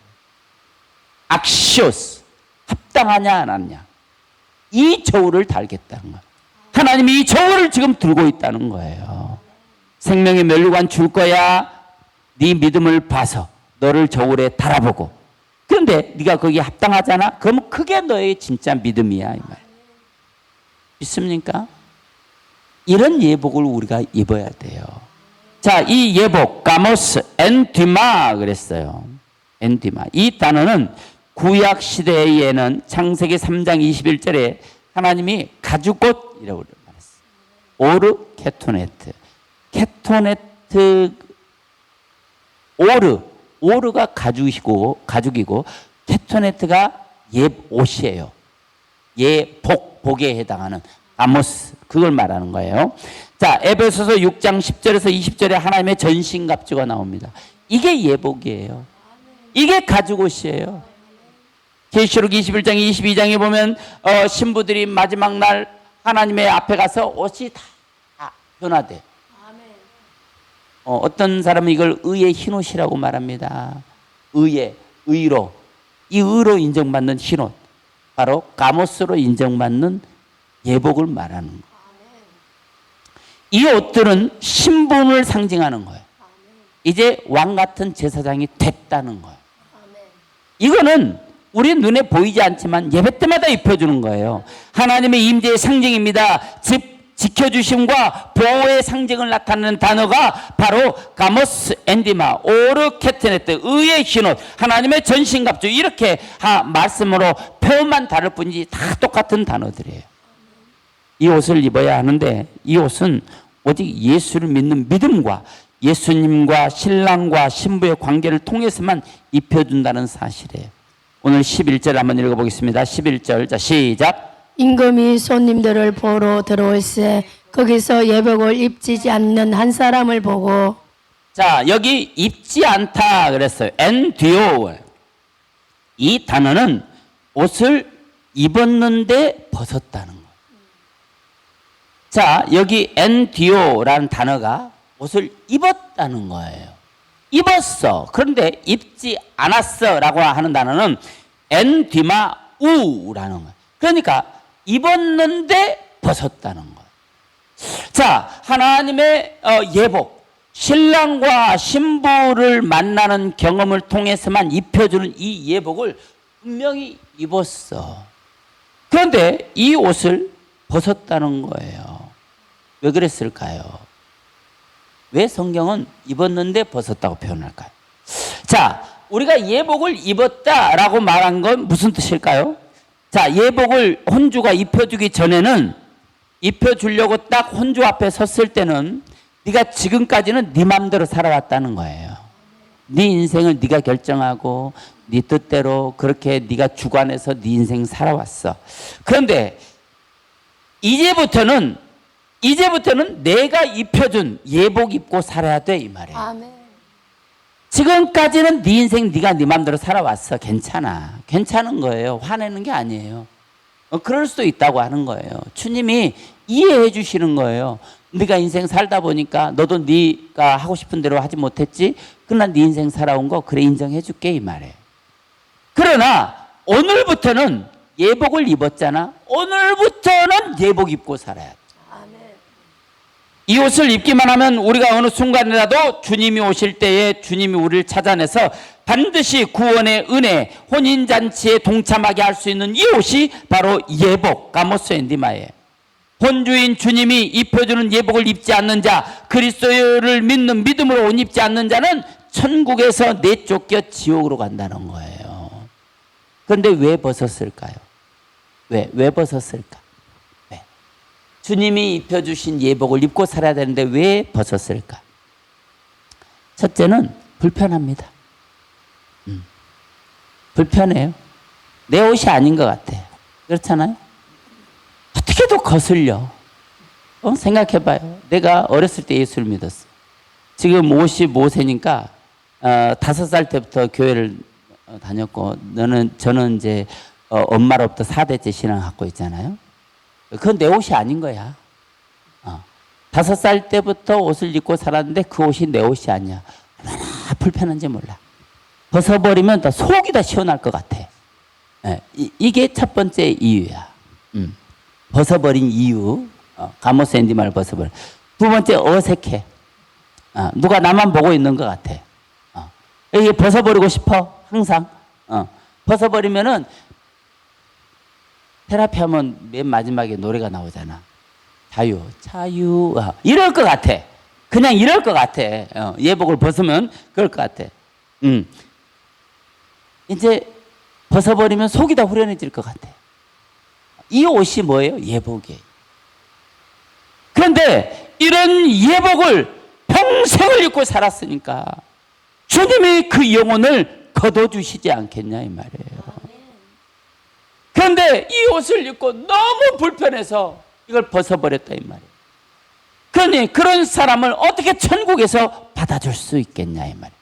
악시오스 합당하냐 안 하냐. 이 저울을 달겠다는 거예요. 하나님이 이 저울을 지금 들고 있다는 거예요. 생명의 면류관 줄 거야. 네 믿음을 봐서 너를 저울에 달아보고. 그런데 네가 거기에 합당하잖아. 그럼 그게 너의 진짜 믿음이야 이 말. 믿습니까? 이런 예복을 우리가 입어야 돼요. 자, 이 예복 가모스 엔디마 그랬어요. 엔디마. 이 단어는 구약 시대에는 창세기 3장 21절에 하나님이 가죽옷이라고 말했어요. 오르 케토네트. 케토네트 오르가 가죽이고 케토네트가 옷이에요. 복에 해당하는 아모스 그걸 말하는 거예요. 자, 에베소서 6장 10절에서 20절에 하나님의 전신갑주가 나옵니다. 이게 예복이에요. 이게 가죽옷이에요. 계시록 21장 22장에 보면 신부들이 마지막 날 하나님의 앞에 가서 옷이 다 변화돼. 어떤 사람은 이걸 의의 흰옷이라고 말합니다. 의로 이 의로 인정받는 흰옷 바로 가모스로 인정받는 예복을 말하는 거예요. 이 옷들은 신분을 상징하는 거예요. 이제 왕 같은 제사장이 됐다는 거예요. 이거는 우리 눈에 보이지 않지만 예배 때마다 입혀주는 거예요. 하나님의 임재의 상징입니다. 지켜주심과 보호의 상징을 나타내는 단어가 바로 가모스 엔디마, 오르 케테네트, 의의 흰옷, 하나님의 전신갑주 이렇게 말씀으로 표현만 다를 뿐이지 다 똑같은 단어들이에요. 이 옷을 입어야 하는데 이 옷은 오직 예수를 믿는 믿음과 예수님과 신랑과 신부의 관계를 통해서만 입혀준다는 사실이에요. 오늘 11절 한번 읽어보겠습니다. 11절 자 시작. 임금이 손님들을 보러 들어올세 거기서 예복을 입지 않는 한 사람을 보고 자 여기 입지 않다 그랬어요. 엔디오 이 단어는 옷을 입었는데 벗었다는 거예요. 자 여기 엔디오라는 단어가 옷을 입었다는 거예요. 입었어. 그런데 입지 않았어 라고 하는 단어는 엔디마우라는 거예요. 그러니까 입었는데 벗었다는 거예요. 자, 하나님의 예복, 신랑과 신부를 만나는 경험을 통해서만 입혀주는 이 예복을 분명히 입었어. 그런데 이 옷을 벗었다는 거예요. 왜 그랬을까요? 왜 성경은 입었는데 벗었다고 표현할까요? 자, 우리가 예복을 입었다라고 말한 건 무슨 뜻일까요? 자, 예복을 혼주가 입혀주기 전에는 입혀주려고 딱 혼주 앞에 섰을 때는 네가 지금까지는 네 맘대로 살아왔다는 거예요. 네 인생을 네가 결정하고 네 뜻대로 그렇게 네가 주관해서 네 인생 살아왔어. 그런데 이제부터는 내가 입혀준 예복 입고 살아야 돼 이 말이에요. 아멘. 지금까지는 네 인생 네가 네 맘대로 살아왔어. 괜찮아. 괜찮은 거예요. 화내는 게 아니에요. 그럴 수도 있다고 하는 거예요. 주님이 이해해 주시는 거예요. 네가 인생 살다 보니까 너도 네가 하고 싶은 대로 하지 못했지. 그러나 네 인생 살아온 거 그래 인정해 줄게 이 말이에요. 그러나 오늘부터는 예복을 입었잖아. 오늘부터는 예복 입고 살아야 돼. 이 옷을 입기만 하면 우리가 어느 순간이라도 주님이 오실 때에 주님이 우리를 찾아내서 반드시 구원의 은혜, 혼인잔치에 동참하게 할 수 있는 이 옷이 바로 예복, 가모스 엔디마에 본주인 주님이 입혀주는 예복을 입지 않는 자, 그리스도를 믿는 믿음으로 옷 입지 않는 자는 천국에서 내쫓겨 지옥으로 간다는 거예요. 그런데 왜 벗었을까요? 왜 벗었을까? 주님이 입혀주신 예복을 입고 살아야 되는데 왜 벗었을까? 첫째는 불편합니다. 불편해요. 내 옷이 아닌 것 같아. 그렇잖아요? 어떻게도 거슬려. 생각해봐요. 내가 어렸을 때 예수를 믿었어. 지금 55세니까 5살 때부터 교회를 다녔고 저는 이제 엄마로부터 4대째 신앙을 갖고 있잖아요. 그건 내 옷이 아닌 거야. 5살 때부터 옷을 입고 살았는데 그 옷이 내 옷이 아니야. 얼마나 불편한지 몰라. 벗어버리면 다 속이 다 시원할 것 같아. 이게 첫 번째 이유야. 벗어버린 이유. 가모스 앤디말 벗어버린. 두 번째 어색해. 누가 나만 보고 있는 것 같아. 이게 벗어버리고 싶어. 항상. 벗어버리면은 테라피 하면 맨 마지막에 노래가 나오잖아. 자유. 이럴 것 같아. 그냥 이럴 것 같아. 예복을 벗으면 그럴 것 같아. 이제 벗어버리면 속이 다 후련해질 것 같아. 이 옷이 뭐예요? 예복이에요. 그런데 이런 예복을 평생을 입고 살았으니까 주님이 그 영혼을 거둬주시지 않겠냐 이 말이에요. 그런데 이 옷을 입고 너무 불편해서 이걸 벗어버렸다 이 말이에요. 그러니 그런 사람을 어떻게 천국에서 받아줄 수 있겠냐 이 말이에요.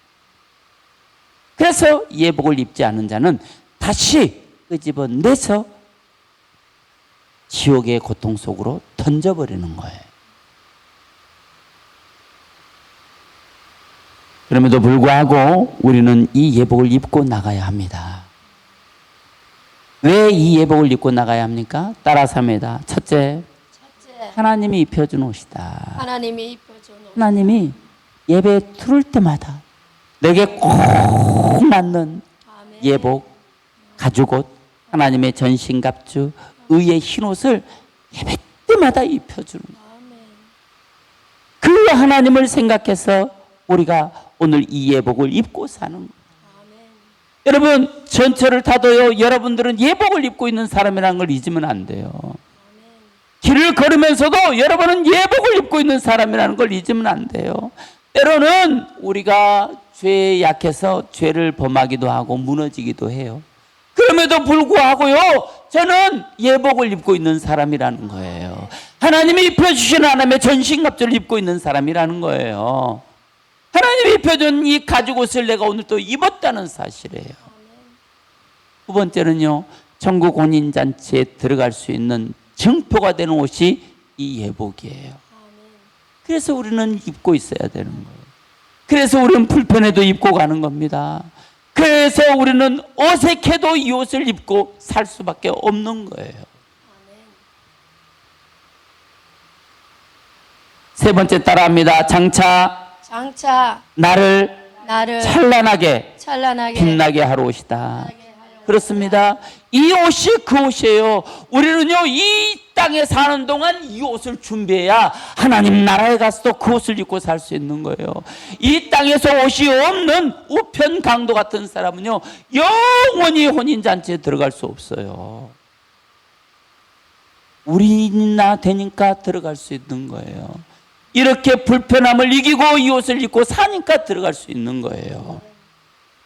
그래서 예복을 입지 않은 자는 다시 끄집어내서 지옥의 고통 속으로 던져버리는 거예요. 그럼에도 불구하고 우리는 이 예복을 입고 나가야 합니다. 왜 이 예복을 입고 나가야 합니까? 따라서 합니다. 첫째, 하나님이 입혀준 옷이다. 하나님이 입혀준 옷. 하나님이 예배 들을 때마다 내게 꼭 맞는 아멘. 예복, 가죽옷, 하나님의 전신갑주, 의의 흰옷을 예배 때마다 입혀주는 거예요. 그 하나님을 생각해서 우리가 오늘 이 예복을 입고 사는 거예요. 여러분 전철을 타도요 여러분들은 예복을 입고 있는 사람이라는 걸 잊으면 안 돼요. 길을 걸으면서도 여러분은 예복을 입고 있는 사람이라는 걸 잊으면 안 돼요. 때로는 우리가 죄에 약해서 죄를 범하기도 하고 무너지기도 해요. 그럼에도 불구하고요 저는 예복을 입고 있는 사람이라는 거예요. 하나님이 입혀주신 하나님의 전신갑주를 입고 있는 사람이라는 거예요. 하나님이 입혀준 이 가죽옷을 내가 오늘 또 입었다는 사실이에요. 두 번째는요 천국 혼인잔치에 들어갈 수 있는 증표가 되는 옷이 이 예복이에요. 그래서 우리는 입고 있어야 되는 거예요. 그래서 우리는 불편해도 입고 가는 겁니다. 그래서 우리는 어색해도 이 옷을 입고 살 수밖에 없는 거예요. 세 번째 따라합니다. 장차 나를 찬란하게 빛나게 하러 옷이다. 그렇습니다. 이 옷이 그 옷이에요. 우리는요 이 땅에 사는 동안 이 옷을 준비해야 하나님 나라에 가서도 그 옷을 입고 살 수 있는 거예요. 이 땅에서 옷이 없는 우편 강도 같은 사람은요 영원히 혼인잔치에 들어갈 수 없어요. 우리나 되니까 들어갈 수 있는 거예요. 이렇게 불편함을 이기고 이 옷을 입고 사니까 들어갈 수 있는 거예요.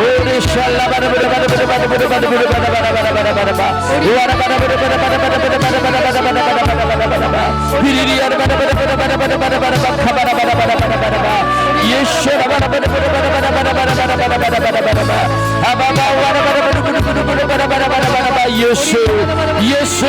오리 샬라바라바라바라바라바라바라바라바라바라바라바라바 우와라바라바라바라바라바라바라바라바라바라바라바라바라바 비리리아라바라바라바라바라바라바라바라바라바라바라바 예수라바라바라바라바라바라바라바라바라바라바라바 아바바 와라바라바라바라바라바라바라바라바라바 예수 예수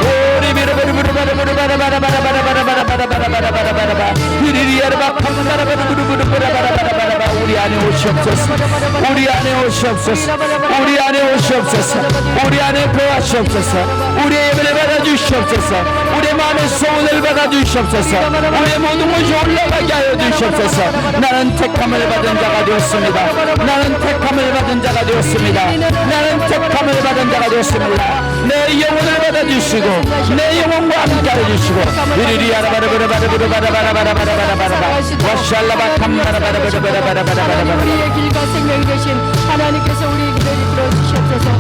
오리 비라바라바라바라바라바라바라바라바라바라바라바라바라바 비리리아라바라바라바라바라바라바라바라바 우리 안에 오시옵소서. 우리 안에 오시옵소서. 우리 안에 오시옵소서. 우리 안에 거하시옵소서. 우리의 예배를 받아주시옵소서. 우리의 마음의 소원을 받아주시옵소서. 우리의 모든 것이 올라가게 하여 주시옵소서. 나는 택함을 받은 자가 되었습니다. 나는 택함을 받은 자가 되었습니다. 나는 택함을 받은 자가 되었습니다. 내 영혼을 받아주시고 내 영혼과 함께 해주시고 이리리 아라바라바라바라바라바라바라바라바라바라바라 와샬라바 캄바라바라바라바라바라바라바라 우리의 길과 생명이 되신 하나님께서 우리의 기도를 들어주시옵소서.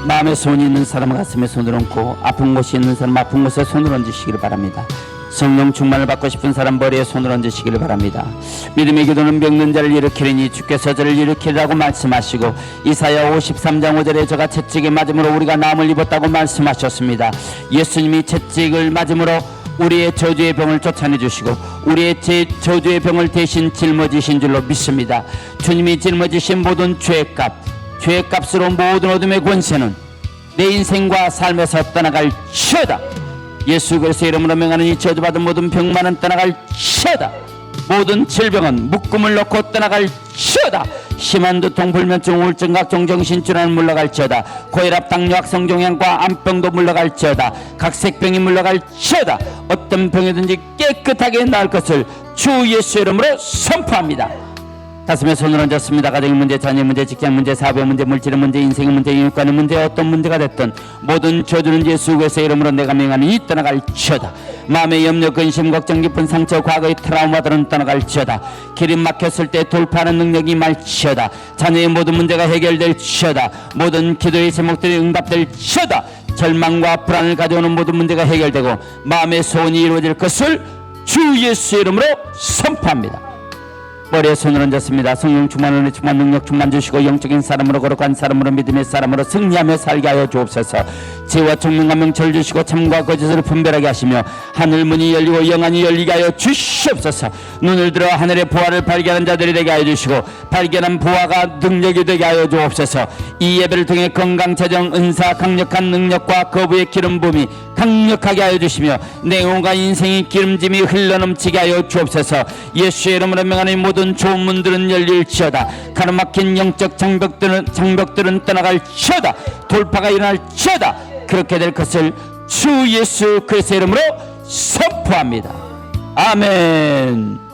마음에 손이 있는 사람은 가슴에 손을 얹고 아픈 곳이 있는 사람은 아픈 곳에 손을 얹으시기를 바랍니다. 성령 충만을 받고 싶은 사람 머리에 손을 얹으시기를 바랍니다. 믿음의 기도는 병든 자를 일으키리니 주께서 저를 일으키리라고 말씀하시고 이사야 53장 5절에 저가 채찍에 맞음으로 우리가 나음을 입었다고 말씀하셨습니다. 예수님이 채찍을 맞음으로 우리의 저주의 병을 쫓아내 주시고 우리의 저주의 병을 대신 짊어지신 줄로 믿습니다. 주님이 짊어지신 모든 죄값으로 모든 어둠의 권세는 내 인생과 삶에서 떠나갈 치어다. 예수 그리스도의 이름으로 명하는 이 저주받은 모든 병만은 떠나갈 치어다. 모든 질병은 묶음을 놓고 떠나갈 치어다. 심한 두통, 불면증, 우울증, 각종 정신질환은 물러갈지어다. 고혈압, 당뇨, 악성종양과 암병도 물러갈지어다. 각색병이 물러갈지어다. 어떤 병이든지 깨끗하게 나을 것을 주 예수의 이름으로 선포합니다. 가슴에 손을 얹었습니다. 가정의 문제, 자녀의 문제, 직장 문제, 사업의 문제, 물질의 문제, 인생의 문제, 인육관의 문제, 어떤 문제가 됐든 모든 저주는 예수 그리스도의 이름으로 내가 명하는 이 떠나갈지어다. 마음의 염려, 근심, 걱정, 깊은 상처, 과거의 트라우마들은 떠나갈지어다. 길이 막혔을 때 돌파하는 능력이 말지어다. 자녀의 모든 문제가 해결될지어다. 모든 기도의 제목들이 응답될지어다. 절망과 불안을 가져오는 모든 문제가 해결되고 마음의 소원이 이루어질 것을 주 예수의 이름으로 선포합니다. 머리에 손을 얹었습니다. 성령 충만, 은혜 충만, 능력 충만 주시고 영적인 사람으로 거룩한 사람으로 믿음의 사람으로 승리하며 살게 하여 주옵소서. 지혜와 총명과 명철 주시고 참과 거짓을 분별하게 하시며 하늘 문이 열리고 영안이 열리게 하여 주시옵소서. 눈을 들어 하늘의 보화를 발견한 자들이 되게 하여 주시고 발견한 보화가 능력이 되게 하여 주옵소서. 이 예배를 통해 건강, 재정, 은사, 강력한 능력과 거부의 기름 부음이 강력하게 하여 주시며 내 영혼과 인생의 기름짐이 흘러넘치게 하여 주옵소서. 예수의 이름으로 명하는 모든 좋은 문들은 열릴지어다. 가로막힌 영적 장벽들은 떠나갈지어다. 돌파가 일어날지어다. 그렇게 될 것을 주 예수 그리스도의 이름으로 선포합니다. 아멘.